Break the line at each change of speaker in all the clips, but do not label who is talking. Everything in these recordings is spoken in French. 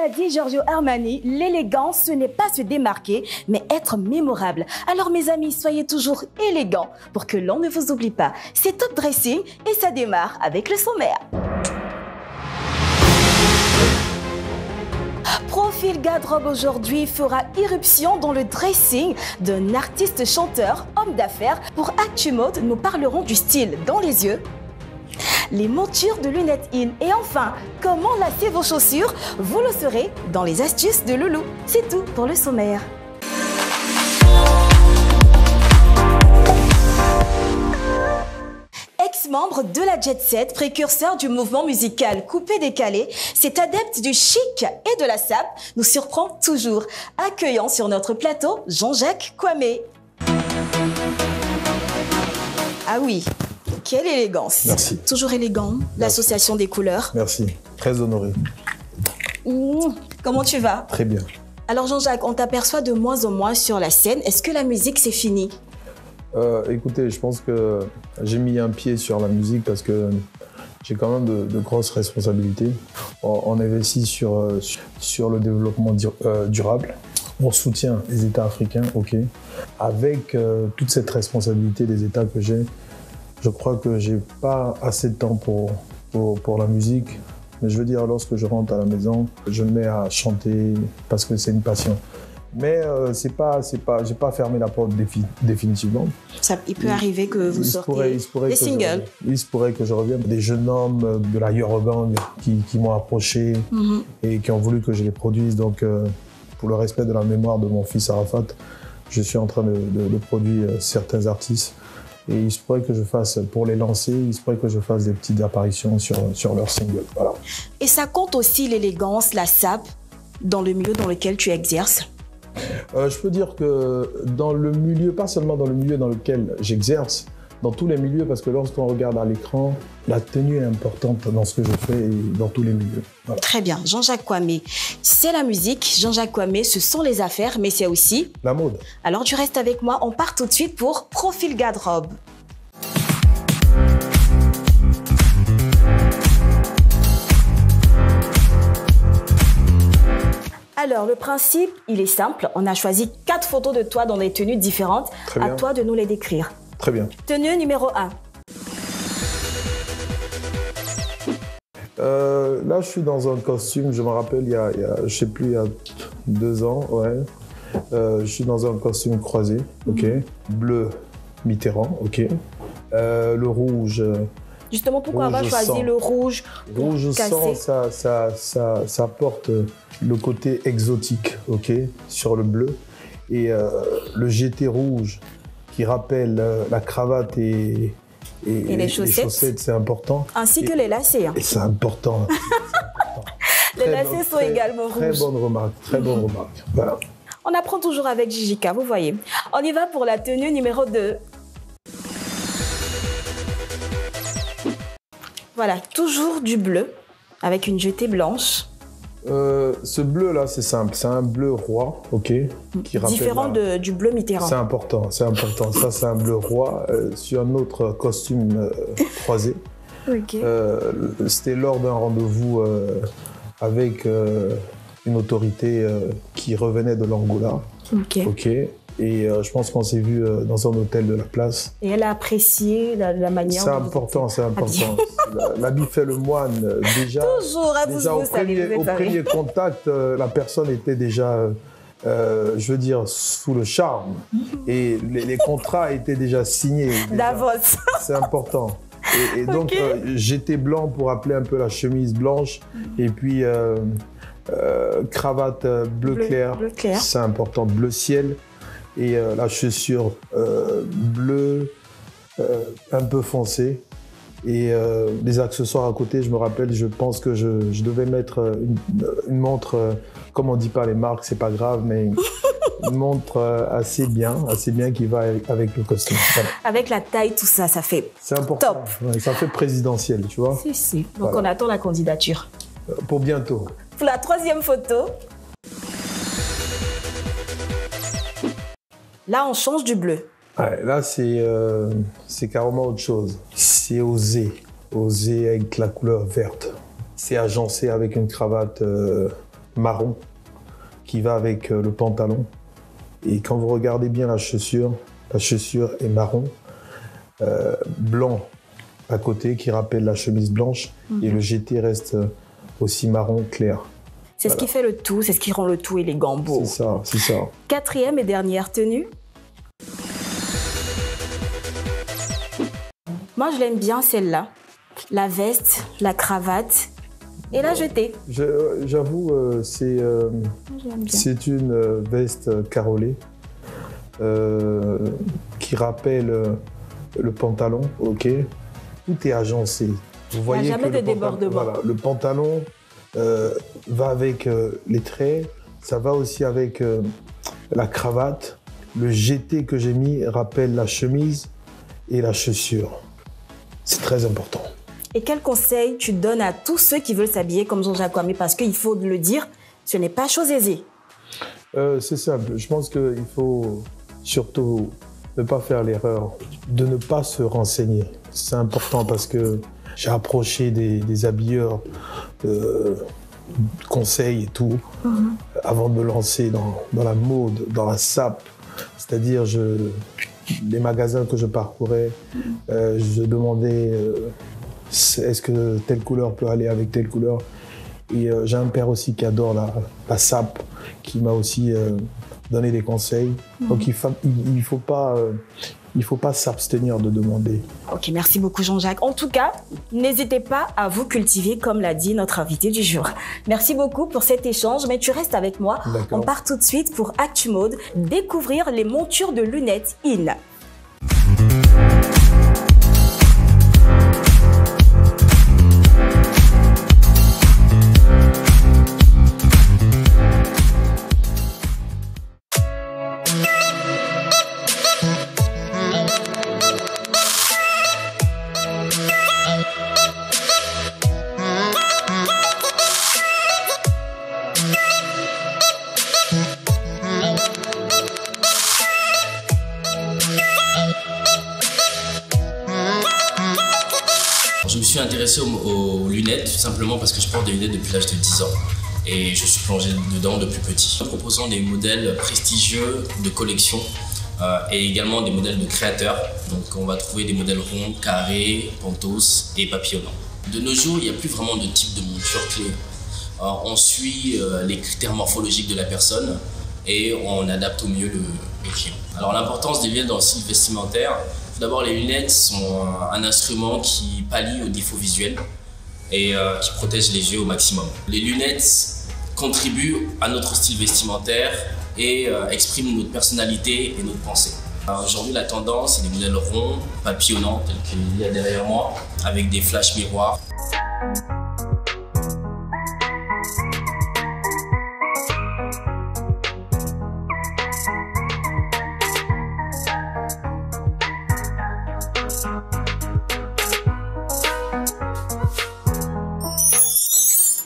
l'a dit Giorgio Armani, l'élégance, ce n'est pas se démarquer, mais être mémorable. Alors mes amis, soyez toujours élégants pour que l'on ne vous oublie pas. C'est Top Dressing et ça démarre avec le sommaire. Profil Garde-robe aujourd'hui fera irruption dans le dressing d'un artiste chanteur, homme d'affaires. Pour Actu Mode, nous parlerons du style dans les yeux, les montures de lunettes in et enfin, comment lasser vos chaussures. Vous le saurez dans les astuces de Loulou. C'est tout pour le sommaire. Ex-membre de la Jet Set, précurseur du mouvement musical coupé-décalé, cet adepte du chic et de la sape nous surprend toujours. Accueillant sur notre plateau Jean-Jacques Kwame. Ah oui, quelle élégance.
Merci.
Toujours élégant, l'association des couleurs.
Merci, très honoré.
Comment tu vas?
Très bien.
Alors Jean-Jacques, on t'aperçoit de moins en moins sur la scène. Est-ce que la musique c'est fini?
Écoutez, je pense que j'ai mis un pied sur la musique parce que j'ai quand même de grosses responsabilités. On investit sur le développement durable. On soutient les États africains, ok. Avec toute cette responsabilité des États que j'ai, je crois que j'ai pas assez de temps pour la musique. Mais je veux dire, lorsque je rentre à la maison, je me mets à chanter parce que c'est une passion. Mais j'ai pas fermé la porte définitivement.
Il peut arriver que vous sortiez des singles.
Il se pourrait que je revienne. Des jeunes hommes de la Yorugang qui m'ont approché et qui ont voulu que je les produise. Donc, pour le respect de la mémoire de mon fils Arafat, je suis en train de produire certains artistes. Et il se pourrait que je fasse, pour les lancer, il se pourrait que je fasse des petites apparitions sur leurs singles. Voilà.
Et ça compte aussi l'élégance, la sape, dans le milieu dans lequel tu exerces?
Je peux dire que dans le milieu, pas seulement dans le milieu dans lequel j'exerce, dans tous les milieux, parce que lorsqu'on regarde à l'écran, la tenue est importante dans ce que je fais et dans tous les milieux. Voilà.
Très bien. Jean-Jacques Kwame, c'est la musique. Jean-Jacques Kwame, ce sont les affaires, mais c'est aussi
la mode.
Alors tu restes avec moi, on part tout de suite pour Profil Garde-robe. Alors, le principe, il est simple. On a choisi 4 photos de toi dans des tenues différentes. À toi de nous les décrire.
Très bien.
Tenue numéro 1.
Là, je suis dans un costume, je me rappelle, je sais plus, il y a 2 ans, ouais. Je suis dans un costume croisé, ok. Bleu Mitterrand, ok. Le rouge.
Justement, pourquoi avoir choisi le rouge?
Rouge sang, ça porte le côté exotique, ok, sur le bleu. Et le GT rouge qui rappelle la cravate et les chaussettes, c'est important.
Ainsi que les lacets. Hein.
Et c'est important.
Les lacets sont également rouges.
Très bonne remarque, très bonne remarque. Voilà.
On apprend toujours avec JJK, vous voyez. On y va pour la tenue numéro 2. Voilà, toujours du bleu, avec une jetée blanche.
Ce bleu-là, c'est simple. C'est un bleu roi, ok, qui rappelle
différent du bleu Mitterrand.
C'est important, c'est important. Ça, c'est un bleu roi sur un autre costume croisé.
Okay.
C'était lors d'un rendez-vous avec une autorité qui revenait de l'Angola. Ok. Et je pense qu'on s'est vu dans un hôtel de la place.
Et elle a apprécié la manière.
C'est important, c'est important. L'habit fait le moine. Déjà,
toujours,
au premier contact, la personne était déjà, je veux dire, sous le charme. Et les contrats étaient déjà signés.
Davos.
C'est important. Et donc, j'étais blanc pour appeler un peu la chemise blanche. Et puis, cravate bleu clair. C'est important, bleu ciel. Et la chaussure bleue, un peu foncée. Et les accessoires à côté, je me rappelle, je pense que je devais mettre une montre, comme on ne dit pas les marques, c'est pas grave, mais une montre assez bien qui va avec le costume. Voilà.
Avec la taille, tout ça, ça fait
c'est important.
Top.
Ouais, ça fait présidentiel, tu vois.
Si. Donc voilà. On attend la candidature.
Pour bientôt.
Pour la 3e photo. Là, on change du bleu.
Ouais, là, c'est carrément autre chose. C'est osé avec la couleur verte. C'est agencé avec une cravate marron qui va avec le pantalon. Et quand vous regardez bien la chaussure est marron, blanc à côté qui rappelle la chemise blanche et le GT reste aussi marron clair.
C'est ce qui fait le tout, c'est ce qui rend le tout élégant, beau.
C'est ça.
Quatrième et dernière tenue. Moi, je l'aime bien celle-là. La veste, la cravate et la jetée.
J'avoue, c'est une veste carolée qui rappelle le pantalon, ok. Tout est agencé. Vous voyez
il n'y a jamais de débordement.
Voilà, le pantalon va avec les traits, ça va aussi avec la cravate. Le GT que j'ai mis rappelle la chemise et la chaussure. C'est très important.
Et quel conseil tu donnes à tous ceux qui veulent s'habiller comme Jean-Jacques Kouame? Parce qu'il faut le dire, ce n'est pas chose aisée.
C'est simple. Je pense qu'il faut surtout ne pas faire l'erreur de ne pas se renseigner. C'est important parce que j'ai approché des habilleurs, conseils et tout, avant de me lancer dans la mode, dans la sape. C'est-à-dire, les magasins que je parcourais, je demandais est-ce que telle couleur peut aller avec telle couleur. Et j'ai un père aussi qui adore la sape, qui m'a aussi donné des conseils. Donc il faut pas s'abstenir de demander.
Ok, merci beaucoup Jean-Jacques. En tout cas, n'hésitez pas à vous cultiver comme l'a dit notre invité du jour. Merci beaucoup pour cet échange, mais tu restes avec moi. On part tout de suite pour Actu Mode, découvrir les montures de lunettes in.
Je me suis intéressé aux lunettes tout simplement parce que je porte des lunettes depuis l'âge de 10 ans et je suis plongé dedans depuis petit. En proposant des modèles prestigieux de collection et également des modèles de créateurs. Donc on va trouver des modèles ronds, carrés, pentos et papillonnants. De nos jours, il n'y a plus vraiment de type de monture clé. On suit les critères morphologiques de la personne et on adapte au mieux le client. Alors l'importance des lunettes dans le style vestimentaire. Tout d'abord, les lunettes sont un instrument qui pallie aux défauts visuels et qui protège les yeux au maximum. Les lunettes contribuent à notre style vestimentaire et expriment notre personnalité et notre pensée. Aujourd'hui, la tendance, c'est des modèles ronds, papillonnants, tels qu'il y a derrière moi, avec des flashs miroirs.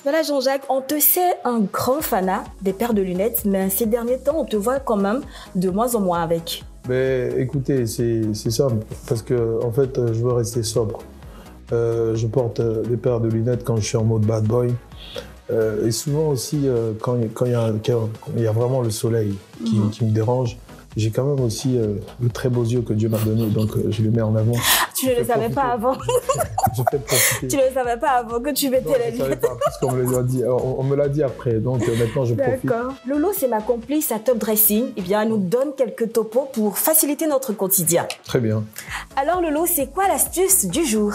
Voilà Jean-Jacques, on te sait un grand fanat des paires de lunettes, mais ces derniers temps, on te voit quand même de moins en moins avec.
Mais écoutez, c'est ça, parce que en fait, je veux rester sobre. Je porte des paires de lunettes quand je suis en mode bad boy. Et souvent aussi, quand il y a vraiment le soleil qui me dérange, j'ai quand même aussi le très beaux yeux que Dieu m'a donné, donc je les mets en avant.
Tu ne le savais pas avant.
Je fais profiter.
Tu ne le savais pas avant que tu mettais la lunettes.
Je ne savais pas, parce qu'on me l'a dit après, donc maintenant je profite.
D'accord. Lolo, c'est ma complice à Top Dressing. Eh bien, elle nous donne quelques topos pour faciliter notre quotidien.
Très bien.
Alors Lolo, c'est quoi l'astuce du jour?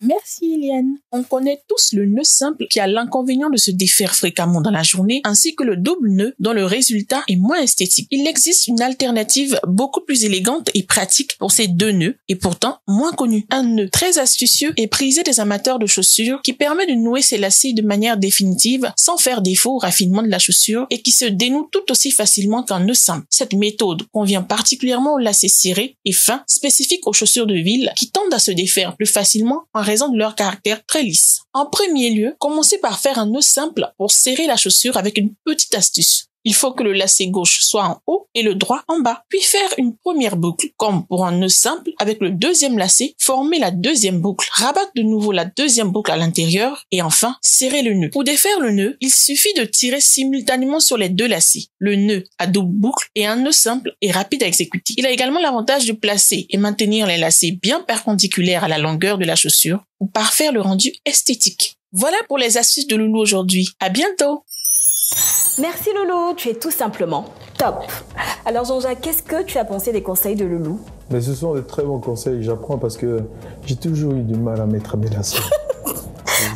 Merci Eliane. On connaît tous le nœud simple qui a l'inconvénient de se défaire fréquemment dans la journée, ainsi que le double nœud dont le résultat est moins esthétique. Il existe une alternative beaucoup plus élégante et pratique pour ces deux nœuds, et pourtant moins connue. Un nœud très astucieux et prisé des amateurs de chaussures qui permet de nouer ses lacets de manière définitive sans faire défaut au raffinement de la chaussure et qui se dénoue tout aussi facilement qu'un nœud simple. Cette méthode convient particulièrement aux lacets serrés et fins, spécifiques aux chaussures de ville qui tendent à se défaire plus facilement en raison de leur caractère très lisse. En premier lieu, commencez par faire un nœud simple pour serrer la chaussure avec une petite astuce. Il faut que le lacet gauche soit en haut et le droit en bas. Puis faire une première boucle, comme pour un nœud simple, avec le deuxième lacet, former la deuxième boucle, rabattre de nouveau la deuxième boucle à l'intérieur et enfin serrer le nœud. Pour défaire le nœud, il suffit de tirer simultanément sur les deux lacets. Le nœud à double boucle et un nœud simple est rapide à exécuter. Il a également l'avantage de placer et maintenir les lacets bien perpendiculaires à la longueur de la chaussure pour parfaire le rendu esthétique. Voilà pour les astuces de Loulou aujourd'hui. À bientôt!
Merci Loulou, tu es tout simplement top. Alors Jean-Jacques, qu'est-ce que tu as pensé des conseils de Loulou?
Mais ce sont de très bons conseils, j'apprends parce que j'ai toujours eu du mal à mettre mes lacets.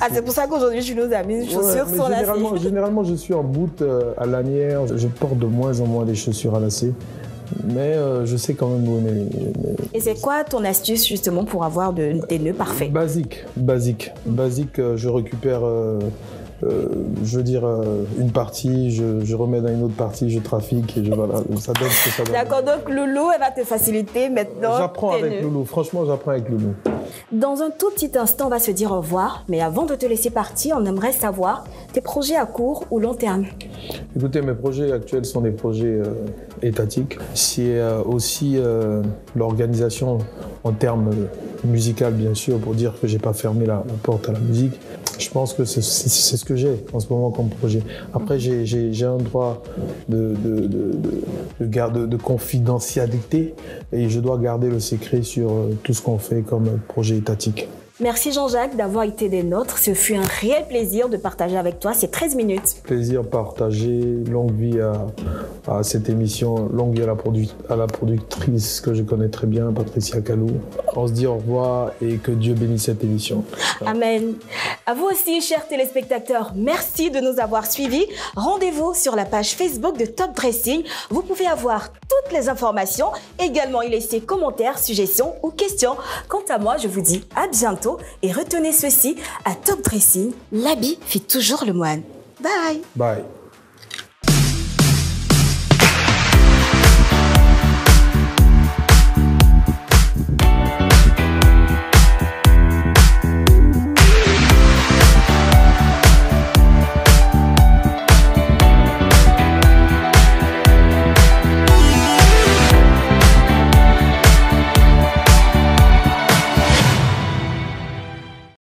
Ah, c'est pour ça qu'aujourd'hui tu nous as mis une chaussure sans lacets.
Généralement, je suis en boot à lanière, je porte de moins en moins des chaussures à lacets. Mais je sais quand même où on est.
Et c'est quoi ton astuce justement pour avoir des nœuds parfaits? Basique.
Je récupère, une partie, je remets dans une autre partie, je trafique et voilà, ça donne ce que ça donne.
D'accord, donc Loulou, elle va te faciliter maintenant.
J'apprends avec Loulou, franchement, j'apprends avec Loulou.
Dans un tout petit instant, on va se dire au revoir. Mais avant de te laisser partir, on aimerait savoir tes projets à court ou long terme.
Écoutez, mes projets actuels sont des projets étatiques. C'est aussi l'organisation en termes musical, bien sûr, pour dire que j'ai pas fermé la porte à la musique. Je pense que c'est ce que j'ai en ce moment comme projet. Après, j'ai un droit de confidentialité et je dois garder le secret sur tout ce qu'on fait comme projet étatique.
Merci Jean-Jacques d'avoir été des nôtres. Ce fut un réel plaisir de partager avec toi ces 13 minutes.
Plaisir partagé. Longue vie à cette émission. Longue vie à la productrice que je connais très bien, Patricia Kalou. On se dit au revoir et que Dieu bénisse cette émission.
Amen. À vous aussi, chers téléspectateurs, merci de nous avoir suivis. Rendez-vous sur la page Facebook de Top Dressing. Vous pouvez avoir toutes les informations, également y laisser commentaires, suggestions ou questions. Quant à moi, je vous dis à bientôt. Et retenez ceci, à Top Dressing, l'habit fait toujours le moine. Bye.
Bye.